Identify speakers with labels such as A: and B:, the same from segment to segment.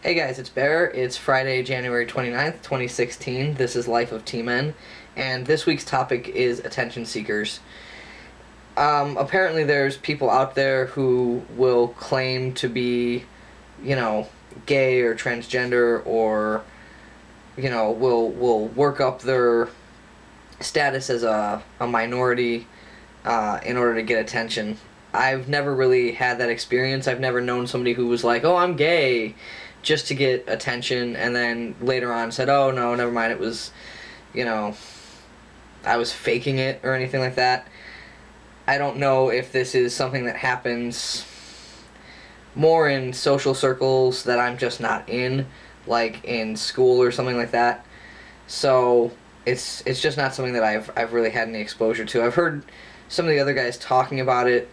A: Hey guys, it's Bear. It's Friday, January 29th, 2016. This is Life of T-Men, and this week's topic is attention seekers. Apparently there's people out there who will claim to be, gay or transgender or, will work up their status as a minority in order to get attention. I've never really had that experience. I've never known somebody who was like, oh, I'm gay, just to get attention, and then later on said, oh, no, never mind, it was, I was faking it or anything like that. I don't know if this is something that happens more in social circles that I'm just not in, like in school or something like that. So it's just not something that I've really had any exposure to. I've heard some of the other guys talking about it,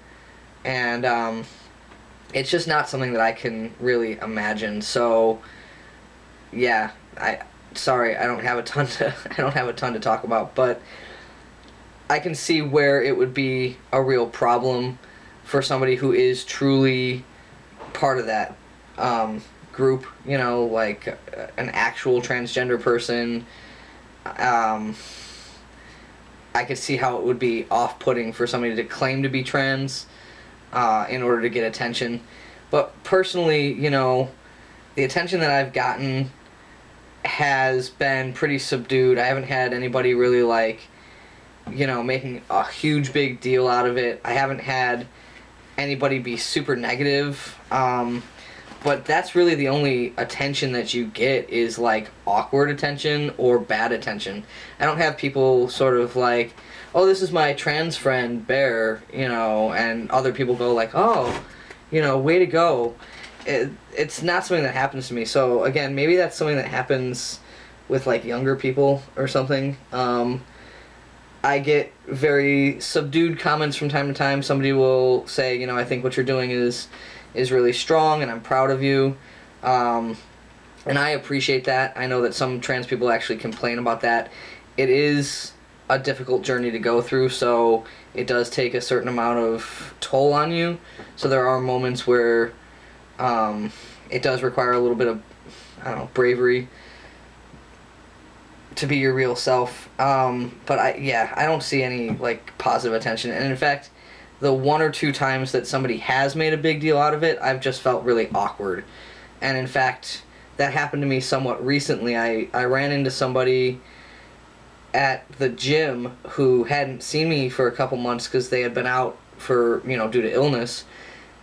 A: and it's just not something that I can really imagine. So yeah, I don't have a ton to talk about, but I can see where it would be a real problem for somebody who is truly part of that group, like an actual transgender person. I could see how it would be off-putting for somebody to claim to be trans in order to get attention. But personally, the attention that I've gotten has been pretty subdued. I haven't had anybody really making a huge big deal out of it. I haven't had anybody be super negative. But that's really the only attention that you get is awkward attention or bad attention. I don't have people sort of like, oh, this is my trans friend Bear, and other people go like, oh, way to go. It's not something that happens to me. So again, maybe that's something that happens with younger people or something. I get very subdued comments from time to time. Somebody will say, I think what you're doing is really strong and I'm proud of you. And I appreciate that. I know that some trans people actually complain about that. It is a difficult journey to go through, so it does take a certain amount of toll on you. So there are moments where it does require a little bit of, bravery to be your real self. But I don't see any positive attention. And in fact, the one or two times that somebody has made a big deal out of it, I've just felt really awkward. And in fact, that happened to me somewhat recently. I ran into somebody at the gym who hadn't seen me for a couple months because they had been out for, due to illness.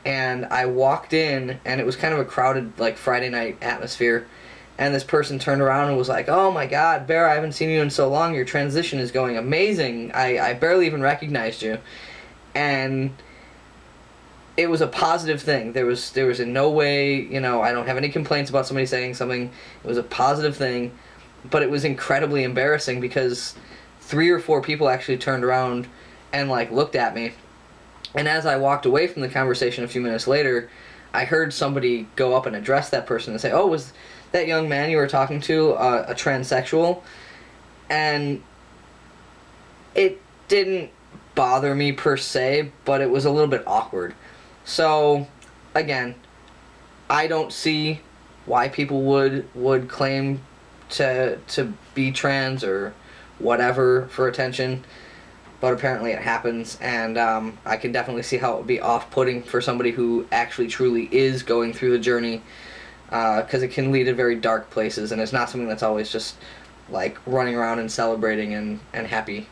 A: And I walked in, and it was kind of a crowded, Friday night atmosphere. And this person turned around and was like, oh my God, Bear, I haven't seen you in so long. Your transition is going amazing. I barely even recognized you. And it was a positive thing. There was in no way, I don't have any complaints about somebody saying something. It was a positive thing, but it was incredibly embarrassing because 3 or 4 people actually turned around and looked at me. And as I walked away from the conversation a few minutes later, I heard somebody go up and address that person and say, oh, was that young man you were talking to a transsexual? And it didn't bother me per se, but it was a little bit awkward. So again, I don't see why people would claim to be trans or whatever for attention, but apparently it happens, and I can definitely see how it would be off-putting for somebody who actually truly is going through the journey, because it can lead to very dark places, and it's not something that's always just running around and celebrating and happy.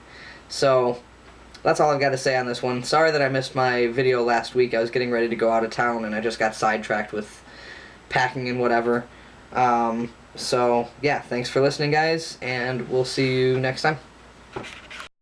A: So that's all I've got to say on this one. Sorry that I missed my video last week. I was getting ready to go out of town, and I just got sidetracked with packing and whatever. So, yeah, thanks for listening, guys, and we'll see you next time.